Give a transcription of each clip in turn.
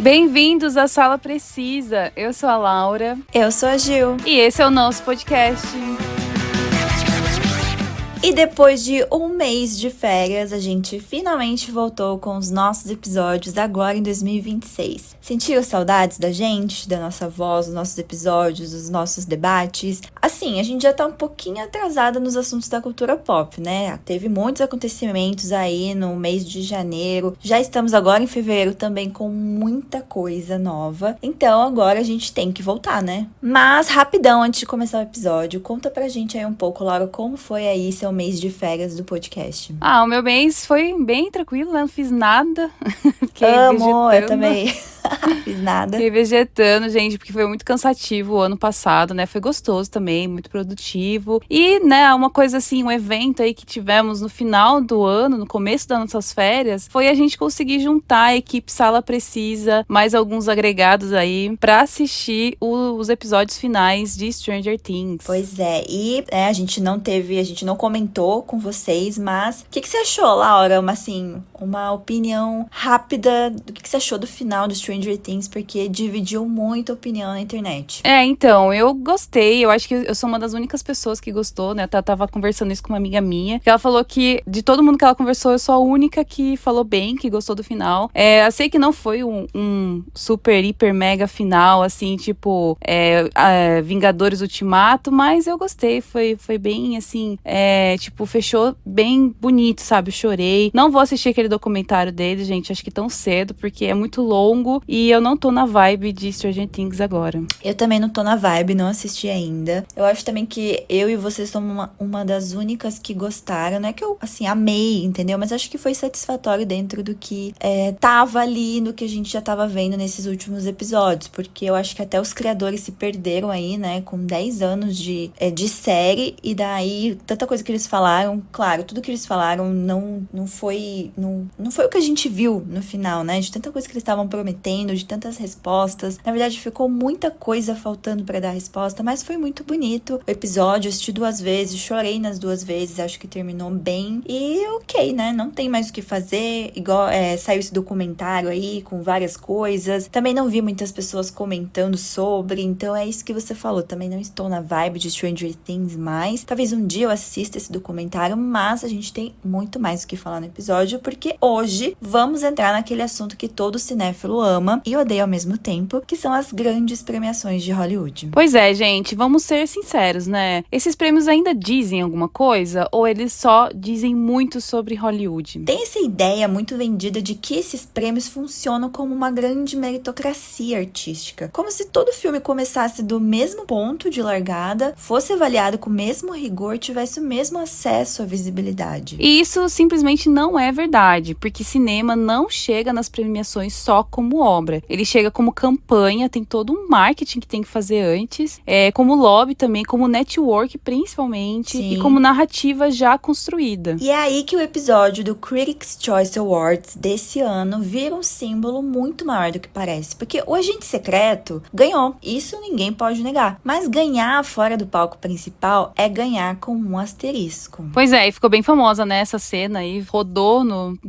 Bem-vindos à Sala Precisa. Eu sou a Laura. Eu sou a Gil. E esse é o nosso podcast. E depois de um mês de férias, a gente finalmente voltou com os nossos episódios agora em 2026. Sentiu saudades da gente, da nossa voz, dos nossos episódios, dos nossos debates? Assim, a gente já tá um pouquinho atrasada nos assuntos da cultura pop, né? Teve muitos acontecimentos aí no mês de janeiro. Já estamos agora em fevereiro também com muita coisa nova. Então agora a gente tem que voltar, né? Mas rapidão, antes de começar o episódio, conta pra gente aí um pouco, Laura, como foi aí seu mês de férias do podcast? O meu mês foi bem tranquilo, né? Não fiz nada. Amo, eu também. Fiz nada. Fiquei vegetando, gente, porque foi muito cansativo o ano passado, né? Foi gostoso também, muito produtivo. E, né, uma coisa assim, um evento aí que tivemos no final do ano, no começo das nossas férias, foi a gente conseguir juntar a equipe Sala Precisa, mais alguns agregados aí, pra assistir os episódios finais de Stranger Things. Pois é, e a gente não comentou com vocês, mas o que você achou, Laura? Uma opinião rápida do que você achou do final do Stranger Things, porque dividiu muito a opinião na internet. Então, eu gostei, eu acho que eu sou uma das únicas pessoas que gostou, né? Eu tava conversando isso com uma amiga minha, que ela falou que de todo mundo que ela conversou, eu sou a única que falou bem, que gostou do final. Eu sei que não foi um super, hiper, mega final, assim, tipo, Vingadores Ultimato, mas eu gostei, foi bem, assim, tipo, fechou bem bonito, sabe? Eu chorei. Não vou assistir aquele documentário dele, gente, acho que tão cedo, porque é muito longo e eu não tô na vibe de Stranger Things agora. Eu também não tô na vibe, não assisti ainda. Eu acho também que eu e vocês somos uma das únicas que gostaram. Não é que eu, assim, amei, entendeu? Mas acho que foi satisfatório dentro do que tava ali, no que a gente já tava vendo nesses últimos episódios. Porque eu acho que até os criadores se perderam aí, né? Com 10 anos de série. E daí, tanta coisa que eles falaram. Claro, tudo que eles falaram não foi o que a gente viu no final, né? De tanta coisa que eles estavam prometendo, de tantas respostas. Na verdade, ficou muita coisa faltando pra dar resposta, mas foi muito bonito o episódio. Eu assisti 2 vezes, chorei nas 2 vezes, acho que terminou bem. E ok, né? Não tem mais o que fazer. Igual saiu esse documentário aí com várias coisas. Também não vi muitas pessoas comentando sobre, então é isso que você falou. Também não estou na vibe de Stranger Things mais. Talvez um dia eu assista esse documentário, mas a gente tem muito mais o que falar no episódio, porque hoje vamos entrar naquele assunto que todo cinéfilo ama e odeia ao mesmo tempo, que são as grandes premiações de Hollywood. Pois é, gente, vamos ser sinceros, né? Esses prêmios ainda dizem alguma coisa ou eles só dizem muito sobre Hollywood? Tem essa ideia muito vendida de que esses prêmios funcionam como uma grande meritocracia artística, como se todo filme começasse do mesmo ponto de largada, fosse avaliado com o mesmo rigor, tivesse o mesmo acesso à visibilidade. E isso simplesmente não é verdade, porque cinema não chega nas premiações só como obra. Ele chega como campanha, tem todo um marketing que tem que fazer antes, como lobby também, como network principalmente, Sim. E como narrativa já construída. E é aí que o episódio do Critics' Choice Awards desse ano vira um símbolo muito maior do que parece, porque o Agente Secreto ganhou, isso ninguém pode negar, mas ganhar fora do palco principal é ganhar com um asterisco. Pois é, e ficou bem famosa, né, essa cena aí, rodou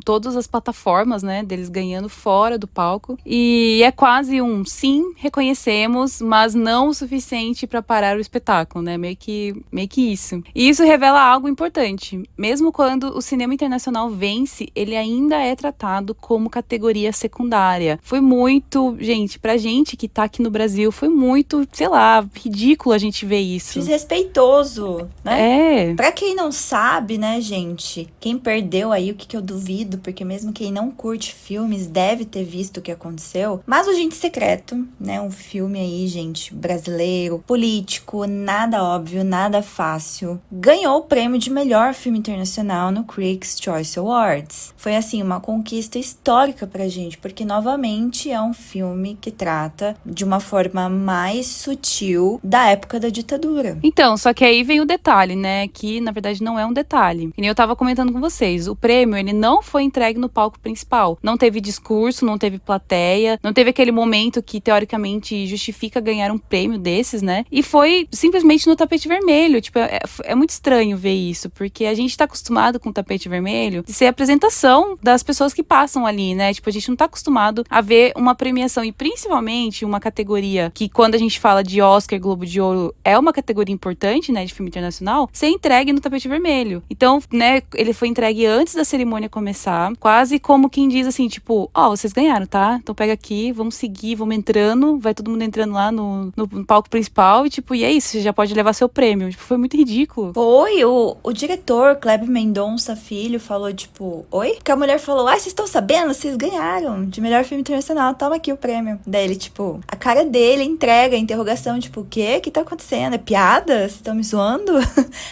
todas as plataformas, né, deles ganhando fora do palco, e é quase um sim, reconhecemos, mas não o suficiente para parar o espetáculo, né, meio que isso. E isso revela algo importante, mesmo quando o cinema internacional vence, ele ainda é tratado como categoria secundária. Foi muito, gente, pra gente que tá aqui no Brasil, foi muito, sei lá, ridículo a gente ver isso. Desrespeitoso, né? É. Pra quem não sabe, né, gente, quem perdeu aí, o que eu duvido, porque mesmo quem não curte filmes deve ter visto o que aconteceu, mas O Agente Secreto, né, um filme aí, gente, brasileiro, político, nada óbvio, nada fácil, ganhou o prêmio de melhor filme internacional no Critics' Choice Awards. Foi, assim, uma conquista histórica pra gente, porque, novamente, é um filme que trata de uma forma mais sutil da época da ditadura. Então, só que aí vem o detalhe, né, que, na verdade, não é um detalhe. E eu tava comentando com vocês, o prêmio, ele não foi entregue no palco principal. Não teve discurso, não teve plateia, plateia, não teve aquele momento que teoricamente justifica ganhar um prêmio desses, né? E foi simplesmente no tapete vermelho. Tipo, é muito estranho ver isso, porque a gente tá acostumado com o tapete vermelho de ser a apresentação das pessoas que passam ali, né? Tipo, a gente não tá acostumado a ver uma premiação, e principalmente uma categoria que, quando a gente fala de Oscar, Globo de Ouro, é uma categoria importante, né, de filme internacional, ser entregue no tapete vermelho. Então, né, ele foi entregue antes da cerimônia começar, quase como quem diz assim, tipo, vocês ganharam, tá? Então pega aqui, vamos seguir, vamos entrando, vai todo mundo entrando lá no palco principal e tipo, e é isso, você já pode levar seu prêmio. Tipo, foi muito ridículo. Foi, o diretor, Kleber Mendonça Filho, falou, tipo, oi? Que a mulher falou, vocês estão sabendo? Vocês ganharam de melhor filme internacional, toma aqui o prêmio. Daí ele, tipo, a cara dele entrega a interrogação, tipo, o quê? O que tá acontecendo? É piada? Vocês estão me zoando?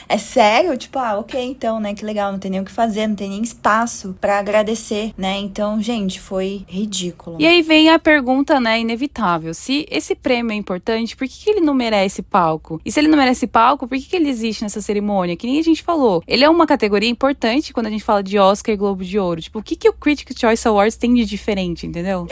É sério? Tipo, ok, então, né, que legal, não tem nem o que fazer, não tem nem espaço pra agradecer, né? Então, gente, foi ridículo. E aí vem a pergunta, né, inevitável. Se esse prêmio é importante, por que ele não merece palco? E se ele não merece palco, por que ele existe nessa cerimônia? Que nem a gente falou. Ele é uma categoria importante quando a gente fala de Oscar e Globo de Ouro. Tipo, o que o Critics' Choice Awards tem de diferente, entendeu?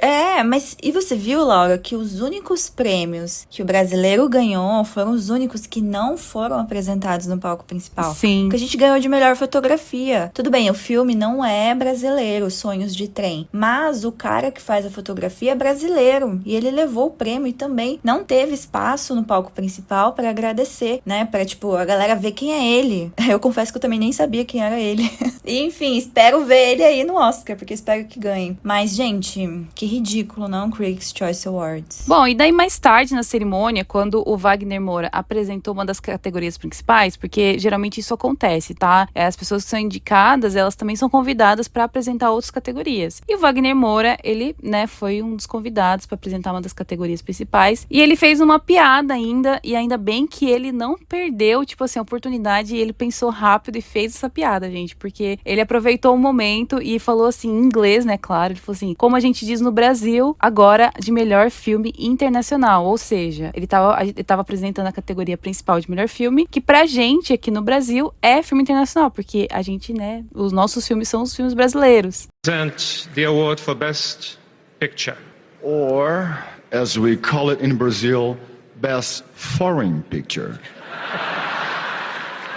Mas e você viu, Laura, que os únicos prêmios que o brasileiro ganhou foram os únicos que não foram apresentados no palco principal? Sim. Que a gente ganhou de melhor fotografia. Tudo bem, o filme não é brasileiro, Sonhos de Trem, mas o cara que faz a fotografia é brasileiro e ele levou o prêmio e também não teve espaço no palco principal pra agradecer, né? Pra, tipo, a galera ver quem é ele. Eu confesso que eu também nem sabia quem era ele. E, enfim, espero ver ele aí no Oscar, porque espero que ganhe. Mas, gente, que ridículo, não? Critics' Choice Awards. Bom, e daí mais tarde na cerimônia, quando o Wagner Moura apresentou uma das categorias principais, porque geralmente isso acontece, tá? As pessoas que são indicadas, elas também são convidadas para apresentar outras categorias. E o Wagner Moura, ele, né, foi um dos convidados para apresentar uma das categorias principais. E ele fez uma piada ainda, e ainda bem que ele não perdeu, tipo assim, a oportunidade, e ele pensou rápido e fez essa piada, gente, porque ele aproveitou o momento e falou assim, em inglês, né, claro, ele falou assim, como a gente diz no Brasil, agora de melhor filme internacional, ou seja, ele tava apresentando a categoria principal de melhor filme, que pra gente aqui no Brasil é filme internacional, porque a gente, né, os nossos filmes são os filmes brasileiros. Present the award for Best Picture. Or, as we call it in Brazil, Best Foreign Picture.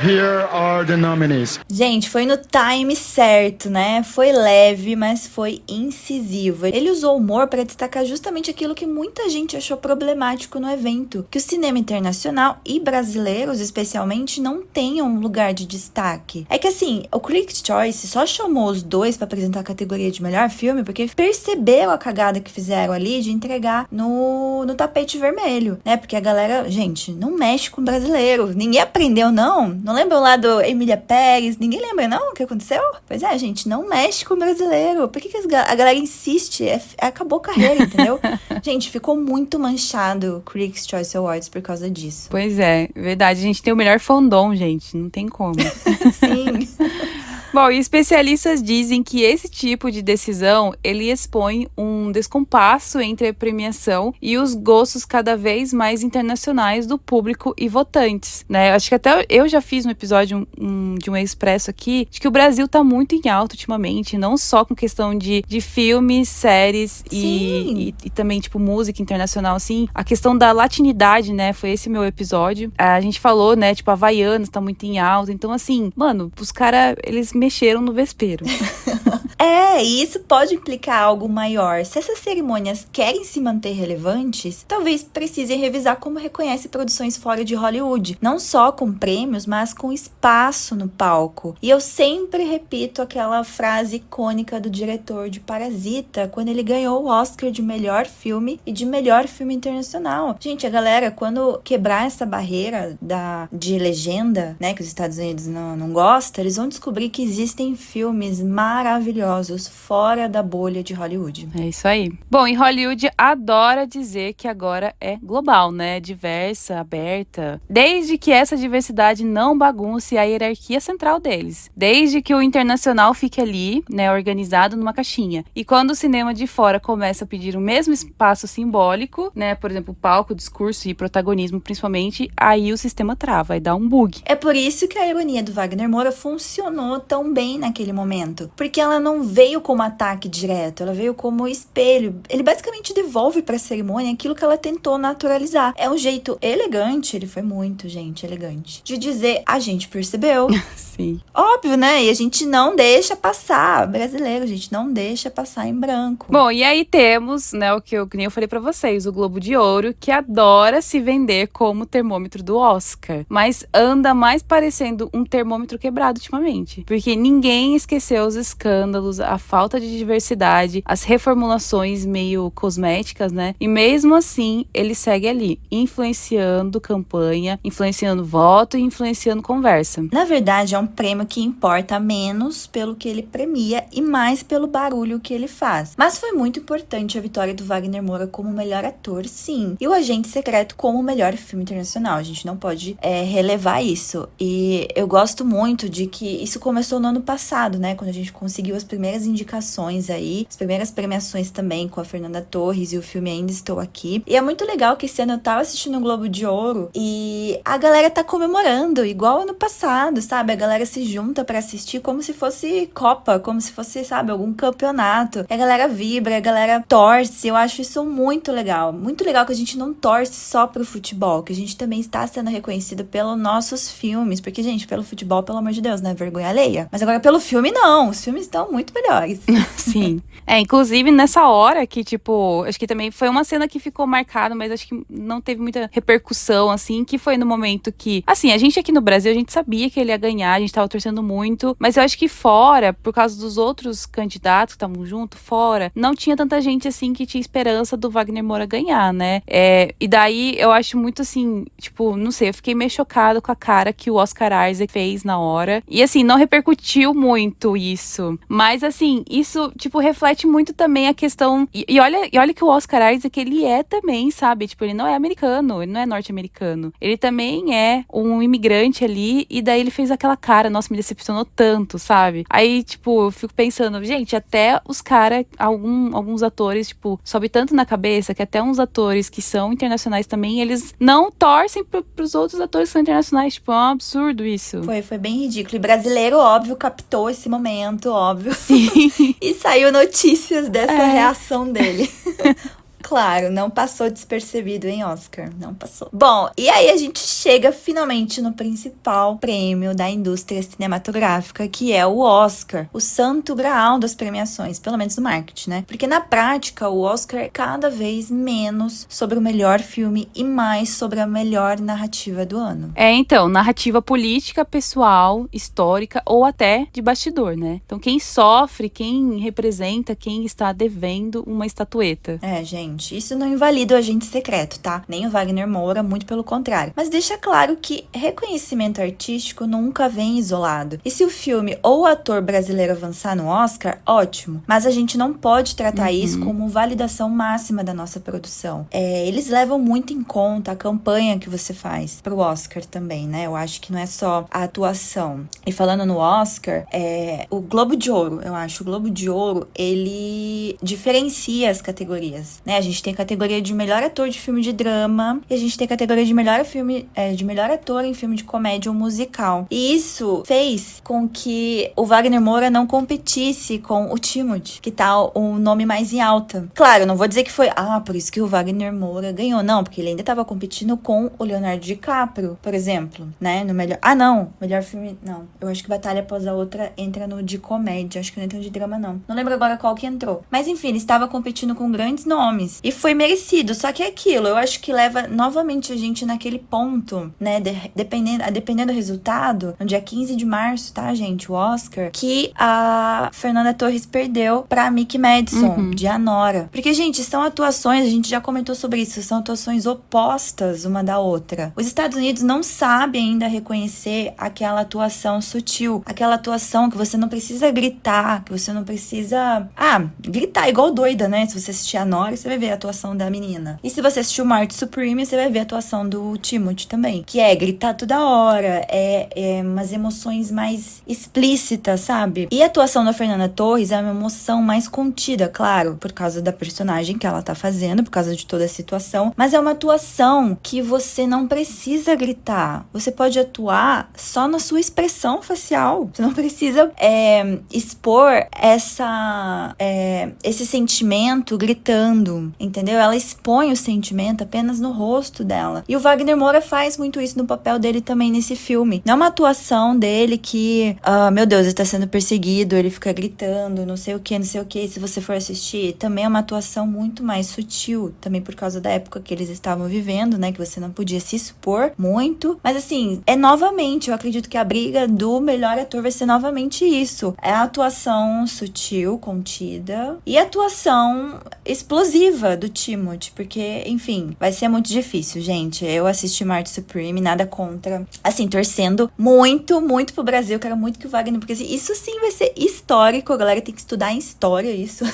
Here are the nominees. Gente, foi no time certo, né? Foi leve, mas foi incisivo. Ele usou o humor para destacar justamente aquilo que muita gente achou problemático no evento, que o cinema internacional e brasileiros, especialmente, não tenham um lugar de destaque. É que assim, o Critics' Choice só chamou os dois para apresentar a categoria de melhor filme porque perceberam a cagada que fizeram ali de entregar no tapete vermelho, né? Porque a galera, gente, não mexe com brasileiro. Ninguém aprendeu, não. Não lembram lá do Emília Pérez? Ninguém lembra, não? O que aconteceu? Pois é, gente, não mexe com o brasileiro. Por que a galera insiste? Acabou a carreira, entendeu? Gente, ficou muito manchado o Critics' Choice Awards por causa disso. Pois é, verdade. A gente tem o melhor fandom, gente. Não tem como. Sim. Bom, e especialistas dizem que esse tipo de decisão, ele expõe um descompasso entre a premiação e os gostos cada vez mais internacionais do público e votantes, né? Acho que até eu já fiz um episódio de um Expresso aqui, de que o Brasil tá muito em alta ultimamente, não só com questão de filmes, séries e também, tipo, música internacional, assim. A questão da latinidade, né? Foi esse meu episódio. A gente falou, né? Tipo, Havaianas tá muito em alta. Então, assim, mano, os caras, eles mexeram no vespeiro. E isso pode implicar algo maior. Se essas cerimônias querem se manter relevantes, talvez precisem revisar como reconhece produções fora de Hollywood. Não só com prêmios, mas com espaço no palco. E eu sempre repito aquela frase icônica do diretor de Parasita, quando ele ganhou o Oscar de melhor filme e de melhor filme internacional. Gente, a galera, quando quebrar essa barreira de legenda, né, que os Estados Unidos não gostam, eles vão descobrir que existem filmes maravilhosos fora da bolha de Hollywood. É isso aí. Bom, e Hollywood adora dizer que agora é global, né? Diversa, aberta. Desde que essa diversidade não bagunce a hierarquia central deles. Desde que o internacional fique ali, né, organizado numa caixinha. E quando o cinema de fora começa a pedir o mesmo espaço simbólico, né, por exemplo, palco, discurso e protagonismo principalmente, aí o sistema trava, aí dá um bug. É por isso que a ironia do Wagner Moura funcionou tão bem naquele momento. Porque ela não não veio como ataque direto, ela veio como espelho. Ele basicamente devolve pra cerimônia aquilo que ela tentou naturalizar. É um jeito elegante, ele foi muito, gente, elegante, de dizer, a gente percebeu. Sim. Óbvio, né? E a gente não deixa passar. Brasileiro, a gente não deixa passar em branco. Bom, e aí temos, né, o que nem eu falei pra vocês, o Globo de Ouro, que adora se vender como termômetro do Oscar, mas anda mais parecendo um termômetro quebrado ultimamente, porque ninguém esqueceu os escândalos, a falta de diversidade, as reformulações meio cosméticas, né? E mesmo assim, ele segue ali, influenciando campanha, influenciando voto e influenciando conversa. Na verdade, é um prêmio que importa menos pelo que ele premia e mais pelo barulho que ele faz. Mas foi muito importante a vitória do Wagner Moura como melhor ator, sim. E o Agente Secreto como melhor filme internacional. A gente não pode relevar isso. E eu gosto muito de que isso começou no ano passado, né? Quando a gente conseguiu as primeiras indicações aí, as primeiras premiações também com a Fernanda Torres e o filme Ainda Estou Aqui. E é muito legal que esse ano eu tava assistindo o Globo de Ouro e a galera tá comemorando, igual ano passado, sabe? A galera se junta pra assistir como se fosse Copa, como se fosse, sabe, algum campeonato. E a galera vibra, a galera torce. Eu acho isso muito legal. Muito legal que a gente não torce só pro futebol, que a gente também está sendo reconhecido pelos nossos filmes. Porque, gente, pelo futebol, pelo amor de Deus, né? Vergonha alheia. Mas agora pelo filme, não. Os filmes estão muito melhores. Sim. Inclusive nessa hora que, tipo, acho que também foi uma cena que ficou marcada, mas acho que não teve muita repercussão, assim, que foi no momento que, assim, a gente aqui no Brasil, a gente sabia que ele ia ganhar, a gente tava torcendo muito, mas eu acho que fora, por causa dos outros candidatos que estavam junto, fora, não tinha tanta gente, assim, que tinha esperança do Wagner Moura ganhar, né? E daí, eu acho muito, assim, tipo, não sei, eu fiquei meio chocada com a cara que o Oscar Isaac fez na hora, e, assim, não repercutiu muito isso, mas, assim, isso, tipo, reflete muito também a questão, e olha que o Oscar Isaac, ele é também, sabe, tipo, ele não é americano, ele não é norte-americano, ele também é um imigrante ali, e daí ele fez aquela cara, nossa, me decepcionou tanto, sabe? Aí, tipo, eu fico pensando, gente, até os caras, alguns atores, tipo, sobe tanto na cabeça que até uns atores que são internacionais também, eles não torcem pros outros atores que são internacionais, tipo, é um absurdo isso. Foi bem ridículo. E brasileiro, óbvio, captou esse momento, óbvio. Sim. E saiu notícias dessa reação dele. Claro, não passou despercebido, hein, Oscar? Não passou. Bom, e aí a gente chega finalmente no principal prêmio da indústria cinematográfica, que é o Oscar. O santo graal das premiações, pelo menos no marketing, né? Porque na prática, o Oscar é cada vez menos sobre o melhor filme e mais sobre a melhor narrativa do ano. Então, narrativa política, pessoal, histórica ou até de bastidor, né? Então, quem sofre, quem representa, quem está devendo uma estatueta. Gente, isso não invalida o Agente Secreto, tá? Nem o Wagner Moura, muito pelo contrário. Mas deixa claro que reconhecimento artístico nunca vem isolado. E se o filme ou o ator brasileiro avançar no Oscar, ótimo. Mas a gente não pode tratar isso como validação máxima da nossa produção. Eles levam muito em conta a campanha que você faz pro Oscar também, né? Eu acho que não é só a atuação. E falando no Oscar, o Globo de Ouro, eu acho, o Globo de Ouro, ele diferencia as categorias, né? A gente tem categoria de melhor ator de filme de drama e a gente tem categoria de melhor ator em filme de comédia ou musical. E isso fez com que o Wagner Moura não competisse com o Timothée, que tá o nome mais em alta. Claro, eu não vou dizer que foi, por isso que o Wagner Moura ganhou, não, porque ele ainda tava competindo com o Leonardo DiCaprio, por exemplo, né? No melhor... melhor filme, não. Eu acho que Batalha Após a Outra entra no de comédia, acho que não entra no de drama, não. Não lembro agora qual que entrou. Mas enfim, ele estava competindo com grandes nomes. E foi merecido, só que é aquilo, eu acho que leva novamente a gente naquele ponto, né, dependendo do resultado, no dia 15 de março, tá, gente, o Oscar, que a Fernanda Torres perdeu pra Mickey Madison, de Anora. Porque, gente, são atuações, a gente já comentou sobre isso, são atuações opostas uma da outra. Os Estados Unidos não sabem ainda reconhecer aquela atuação sutil, aquela atuação que você não precisa gritar, que você não precisa, gritar igual doida, né, se você assistir Anora, você vai ver a atuação da menina. E se você assistiu Marty Supreme, você vai ver a atuação do Timothée também. Que é gritar toda hora, é umas emoções mais explícitas, sabe? E a atuação da Fernanda Torres é uma emoção mais contida, claro, por causa da personagem que ela tá fazendo, por causa de toda a situação. Mas é uma atuação que você não precisa gritar. Você pode atuar só na sua expressão facial. Você não precisa expor esse sentimento gritando, entendeu? Ela expõe o sentimento apenas no rosto dela. E o Wagner Moura faz muito isso no papel dele também nesse filme. Não é uma atuação dele que, meu Deus, ele tá sendo perseguido, ele fica gritando, não sei o que, se você for assistir. Também é uma atuação muito mais sutil, também por causa da época que eles estavam vivendo, né? Que você não podia se expor muito. Mas assim, novamente, eu acredito que a briga do melhor ator vai ser novamente isso. É a atuação sutil, contida, e a atuação explosiva do Timothée, porque, enfim, vai ser muito difícil, gente. Eu assisti Marty Supreme, nada contra. Assim, torcendo muito, muito pro Brasil. Eu quero muito que o Wagner, porque assim, isso sim vai ser histórico. A galera tem que estudar em história isso.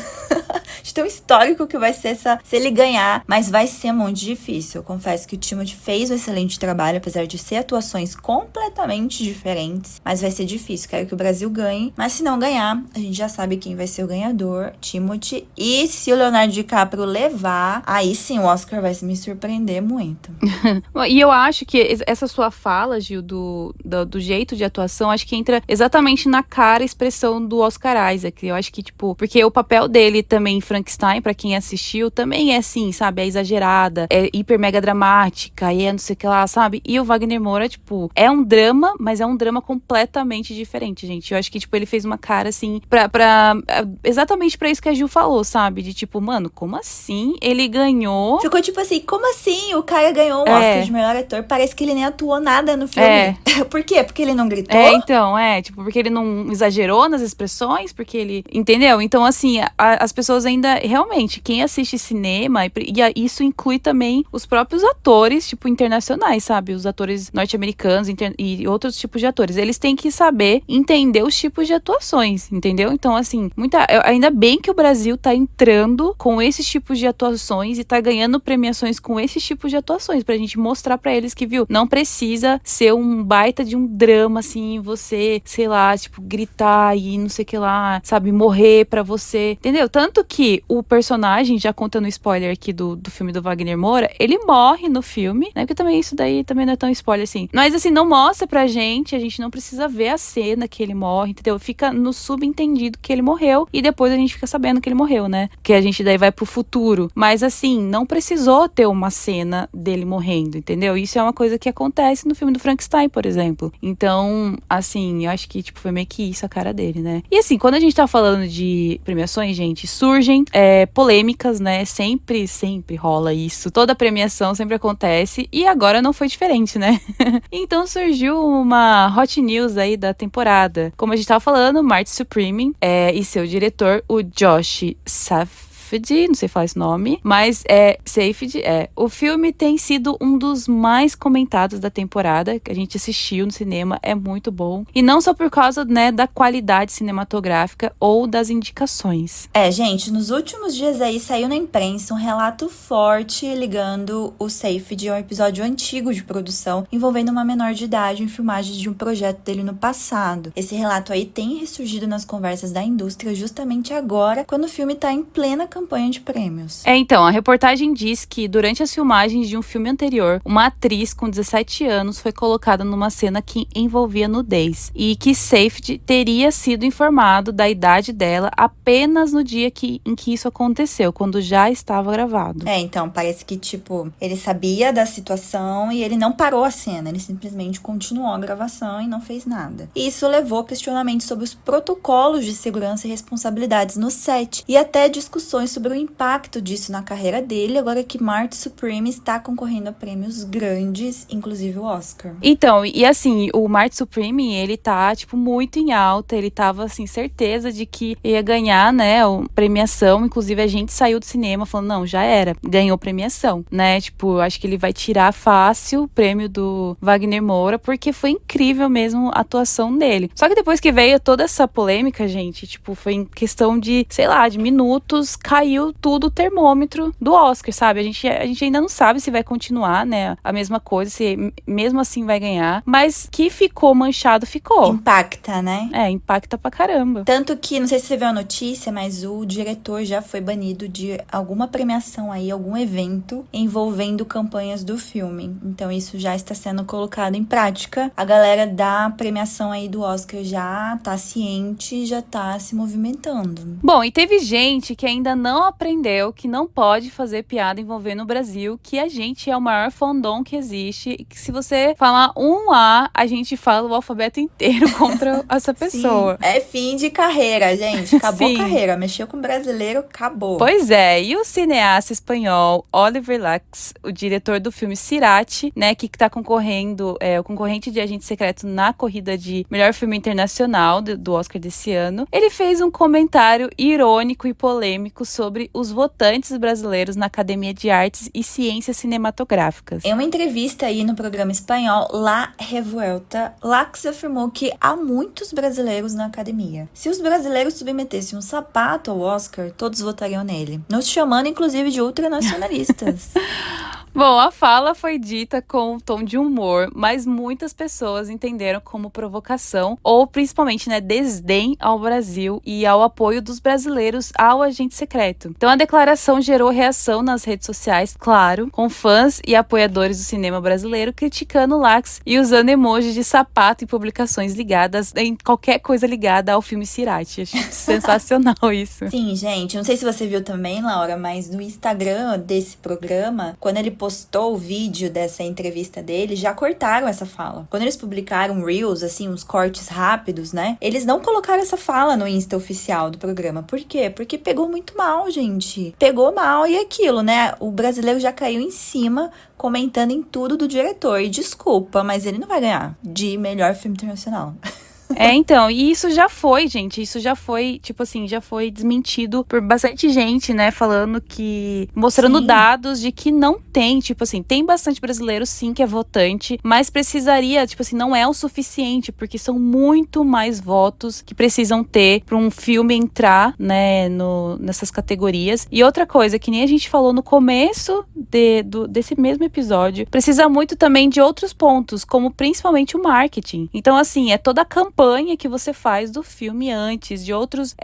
De tão histórico que vai ser se ele ganhar. Mas vai ser muito difícil. Eu confesso que o Timothée fez um excelente trabalho, apesar de ser atuações completamente diferentes. Mas vai ser difícil. Quero que o Brasil ganhe. Mas se não ganhar, a gente já sabe quem vai ser o ganhador, Timothée. E se o Leonardo DiCaprio levar, aí sim o Oscar vai me surpreender muito. E eu acho que essa sua fala, Gil, do jeito de atuação, acho que entra exatamente na cara a expressão do Oscar Isaac. Eu acho que, tipo, porque o papel dele também em Frankenstein, pra quem assistiu, também é assim, sabe? É exagerada, é hiper mega dramática, e é não sei o que lá, sabe? E o Wagner Moura, tipo, é um drama, mas é um drama completamente diferente, gente. Eu acho que, tipo, ele fez uma cara, assim, exatamente pra isso que a Gil falou, sabe? De tipo, mano, como assim? Ele ganhou... Ficou tipo assim, como assim o cara ganhou o Oscar de melhor ator? Parece que ele nem atuou nada no filme. Por quê? Porque ele não gritou? Então, tipo, porque ele não exagerou nas expressões, porque ele... Entendeu? Então, assim, as pessoas ainda... Realmente, quem assiste cinema, isso inclui também os próprios atores, tipo, internacionais, sabe? Os atores norte-americanos e outros tipos de atores. Eles têm que saber entender os tipos de atuações, entendeu? Então, assim, ainda bem que o Brasil tá entrando com esses tipos de atuações e tá ganhando premiações com esses tipos de atuações, pra gente mostrar pra eles que, viu, não precisa ser um baita de um drama, assim, você, sei lá, tipo, gritar e não sei o que lá, sabe, morrer pra você, entendeu? Tanto que o personagem, já contando spoiler aqui do filme do Wagner Moura, ele morre no filme, né, porque também isso daí também não é tão spoiler assim, mas assim, não mostra pra gente, a gente não precisa ver a cena que ele morre, entendeu? Fica no subentendido que ele morreu e depois a gente fica sabendo que ele morreu, né, que a gente daí vai pro futuro, mas assim, não precisou ter uma cena dele morrendo, entendeu? Isso é uma coisa que acontece no filme do Frankenstein, por exemplo. Então, assim, eu acho que, tipo, foi meio que isso a cara dele, né? E assim, quando a gente tá falando de premiações, gente, surgem polêmicas, né? Sempre rola isso. Toda premiação sempre acontece e agora não foi diferente, né? Então surgiu uma hot news aí da temporada. Como a gente tava falando, Marty Supreme e seu diretor, o Josh Safdie, não sei falar esse nome, mas Safdie, o filme tem sido um dos mais comentados da temporada, que a gente assistiu no cinema, é muito bom. E não só por causa, né, da qualidade cinematográfica ou das indicações. Gente, nos últimos dias aí saiu na imprensa um relato forte ligando o Safdie a um episódio antigo de produção envolvendo uma menor de idade em filmagens de um projeto dele no passado. Esse relato aí tem ressurgido nas conversas da indústria justamente agora, quando o filme tá em plena campanha de prêmios. Então, a reportagem diz que durante as filmagens de um filme anterior, uma atriz com 17 anos foi colocada numa cena que envolvia nudez e que Safdie teria sido informado da idade dela apenas no dia em que isso aconteceu, quando já estava gravado. Então, parece que, tipo, ele sabia da situação e ele não parou a cena, ele simplesmente continuou a gravação e não fez nada. E isso levou a questionamentos sobre os protocolos de segurança e responsabilidades no set e até discussões sobre o impacto disso na carreira dele, agora que Marty Supreme está concorrendo a prêmios grandes, inclusive o Oscar. Então, e assim, o Marty Supreme, ele tá, tipo, muito em alta, ele tava, assim, certeza de que ia ganhar, né, a premiação, inclusive a gente saiu do cinema falando, não, já era, ganhou premiação, né, tipo, eu acho que ele vai tirar fácil o prêmio do Wagner Moura, porque foi incrível mesmo a atuação dele. Só que depois que veio toda essa polêmica, gente, tipo, foi em questão de, sei lá, de minutos, caiu tudo o termômetro do Oscar, sabe? A gente ainda não sabe se vai continuar, né, a mesma coisa, se mesmo assim vai ganhar, mas que ficou manchado, ficou. Impacta, né? Impacta pra caramba. Tanto que, não sei se você viu a notícia, mas o diretor já foi banido de alguma premiação aí, algum evento envolvendo campanhas do filme. Então isso já está sendo colocado em prática. A galera da premiação aí do Oscar já tá ciente, já tá se movimentando. Bom, e teve gente que ainda não aprendeu que não pode fazer piada envolvendo o Brasil, que a gente é o maior fandom que existe, e que se você falar um A, a gente fala o alfabeto inteiro contra essa pessoa. Sim, é fim de carreira, gente. Acabou Sim. a carreira. Mexeu com o brasileiro, acabou. Pois é, e o cineasta espanhol Oliver Lacks, o diretor do filme Cerati, né, que tá concorrendo, o concorrente de Agente Secreto na corrida de melhor filme internacional do Oscar desse ano, ele fez um comentário irônico e polêmico sobre os votantes brasileiros na Academia de Artes e Ciências Cinematográficas. Em uma entrevista aí no programa espanhol La Revuelta, Lacks afirmou que há muitos brasileiros na academia. Se os brasileiros submetessem um sapato ao Oscar, todos votariam nele. Nos chamando, inclusive, de ultranacionalistas. Bom, a fala foi dita com um tom de humor, mas muitas pessoas entenderam como provocação ou principalmente, né, desdém ao Brasil e ao apoio dos brasileiros ao agente secreto. Então a declaração gerou reação nas redes sociais, claro, com fãs e apoiadores do cinema brasileiro criticando Lacks e usando emojis de sapato em publicações ligadas em qualquer coisa ligada ao filme Cerati. Acho sensacional isso. Sim, gente, não sei se você viu também, Laura, mas no Instagram desse programa, quando ele postou o vídeo dessa entrevista dele, já cortaram essa fala. Quando eles publicaram Reels, assim, uns cortes rápidos, né? Eles não colocaram essa fala no Insta oficial do programa. Por quê? Porque pegou muito mal, gente. Pegou mal e aquilo, né? O brasileiro já caiu em cima, comentando em tudo do diretor. E desculpa, mas ele não vai ganhar de melhor filme internacional. Então, e isso já foi, gente, isso já foi, tipo assim, já foi desmentido por bastante gente, né, falando que, mostrando Sim. dados de que não tem, tipo assim, tem bastante brasileiro sim que é votante, mas precisaria, tipo assim, não é o suficiente, porque são muito mais votos que precisam ter para um filme entrar, né, nessas categorias. E outra coisa, que nem a gente falou no começo desse mesmo episódio, precisa muito também de outros pontos, como principalmente o marketing. Então, assim, é toda a campanha que você faz do filme antes, de outras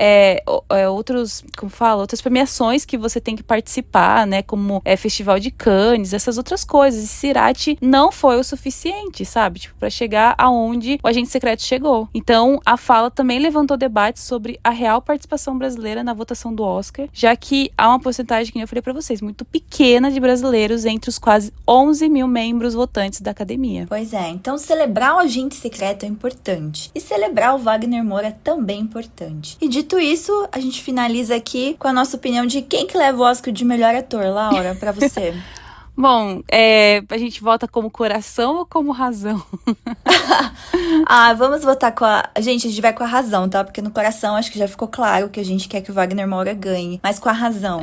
premiações que você tem que participar, né, como Festival de Cannes, essas outras coisas. E Cerati não foi o suficiente, sabe, tipo, pra chegar aonde o Agente Secreto chegou. Então, a fala também levantou debate sobre a real participação brasileira na votação do Oscar, já que há uma porcentagem, que eu falei pra vocês, muito pequena de brasileiros entre os quase 11 mil membros votantes da academia. Pois é, então celebrar o Agente Secreto é importante. E celebrar o Wagner Moura é também importante. E dito isso, a gente finaliza aqui com a nossa opinião de quem que leva o Oscar de melhor ator, Laura, pra você. Bom, a gente vota como coração ou como razão? Vamos votar com a... Gente, a gente vai com a razão, tá? Porque no coração acho que já ficou claro que a gente quer que o Wagner Moura ganhe. Mas com a razão.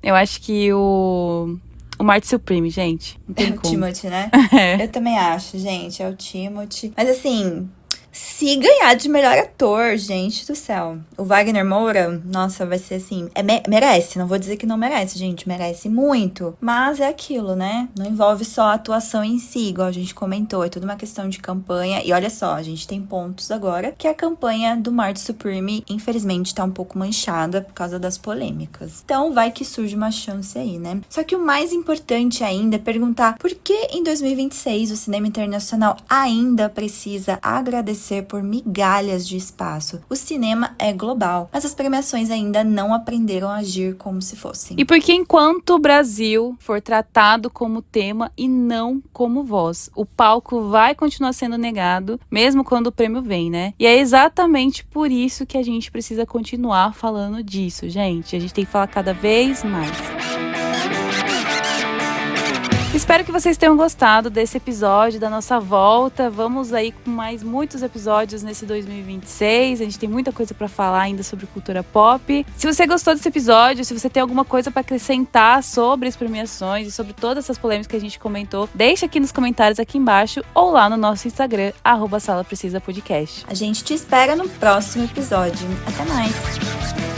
Eu acho que o Marty Supreme, gente. Não tem É o como. Timothée, né? Eu também acho, gente. É o Timothée. Mas assim... Se ganhar de melhor ator, gente do céu. O Wagner Moura, nossa, vai ser assim... merece, não vou dizer que não merece, gente. Merece muito. Mas é aquilo, né? Não envolve só a atuação em si, igual a gente comentou. É tudo uma questão de campanha. E olha só, a gente tem pontos agora que a campanha do Marty Supreme, infelizmente, tá um pouco manchada por causa das polêmicas. Então, vai que surge uma chance aí, né? Só que o mais importante ainda é perguntar por que em 2026 o cinema internacional ainda precisa agradecer por migalhas de espaço. O cinema é global, mas as premiações ainda não aprenderam a agir como se fossem. E porque enquanto o Brasil for tratado como tema e não como voz, o palco vai continuar sendo negado, mesmo quando o prêmio vem, né? E é exatamente por isso que a gente precisa continuar falando disso, gente. A gente tem que falar cada vez mais. Espero que vocês tenham gostado desse episódio, da nossa volta. Vamos aí com mais muitos episódios nesse 2026. A gente tem muita coisa pra falar ainda sobre cultura pop. Se você gostou desse episódio, se você tem alguma coisa pra acrescentar sobre as premiações e sobre todas essas polêmicas que a gente comentou, deixa aqui nos comentários aqui embaixo ou lá no nosso Instagram, @SalaPrecisaPodcast. A gente te espera no próximo episódio. Até mais!